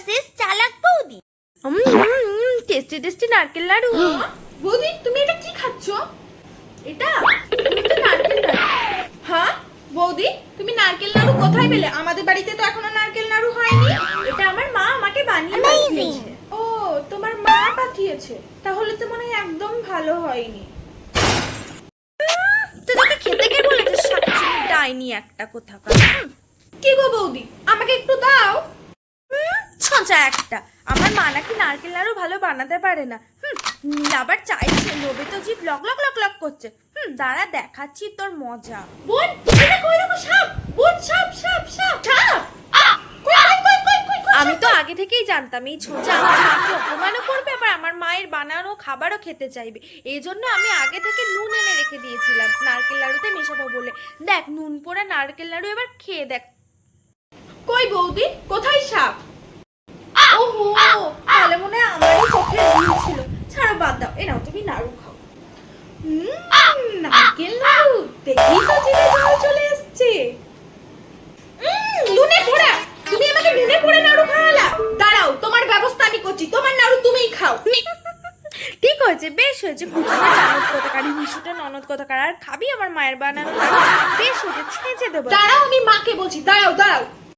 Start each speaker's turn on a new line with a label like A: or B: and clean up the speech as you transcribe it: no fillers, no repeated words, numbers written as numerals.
A: Versus চালাক বৌদি। Tasty tasty নারকেল নাড়ু।
B: বৌদি তুমি এটা কি খাচ্ছ? এটা তো নারকেল নাড়ু। হ্যাঁ বৌদি, তুমি নারকেল নাড়ু কোথায় পেলে? আমাদের বাড়িতে তো এখনো নারকেল নাড়ু হয়নি।
A: এটা আমার মা আমাকে বানিয়ে পাঠিয়েছে।
B: ও, তোমার মা পাঠিয়েছে? তাহলে তো মনে হয় একদম ভালো হয়নি।
A: তোকে খেতে কে বলেছে? শাকচুনি ডাইনি একটা কোথাকার।
B: কি গো বৌদি, আমাকে একটু দাও।
A: ছঁচা একটা। আমার মা নাকি নারকেল নাড়ু ভালো বানাতে পারে না। নীল আবার চাইছে, লোভে তো জিভ লক লক লক লক করছে। দাঁড়া দেখাচ্ছি তোর মজা।
B: বোন, এটা কই দেখো সাপ। বোন, সাপ সাপ সাপ সাপ।
A: আমি তো আগে থেকেই জানতাম এই ছোঁচা আমার মাকে অপমানও করবে, আবার আমার মায়ের বানানো খাবারও খেতে চাইবে। এই জন্য আমি আগে থেকে নুন এনে রেখে দিয়েছিলাম নারকেল নাড়ুতে মেশাবো বলে। দেখ নুন পোড়া নারকেল নাড়ু, এবার খেয়ে দেখ।
B: কই বৌদি, কোথায় সাপ? ওহো, তাহলে মনে হয় আমারই চোখের ভুল ছিল। ছাড়ো, বাদ দাও। এ নাও, তুমি নাড়ু খাও। নারকেল নাড়ু দেখেই তো জিভে জল চলে এসেছে। নুনে পোড়া, তুমি আমাকে নুনে পোড়া নাড়ু খাওয়ালা। দাঁড়াও, তোমার ব্যবস্থা আমি করছি। তোমার নাড়ু তুমিই খাও।
A: ঠিক হয়েছে, বেশ হয়েছে। কুচুটা ননদ কোথাকার, মিশুটা ননদ কোথাকার। আর খাবি আমার মায়ের বানানো? বেশ হয়েছে, ছেঁচে দেবো।
B: দাঁড়াও, আমি মাকে বলছি। দাঁড়াও দাঁড়াও।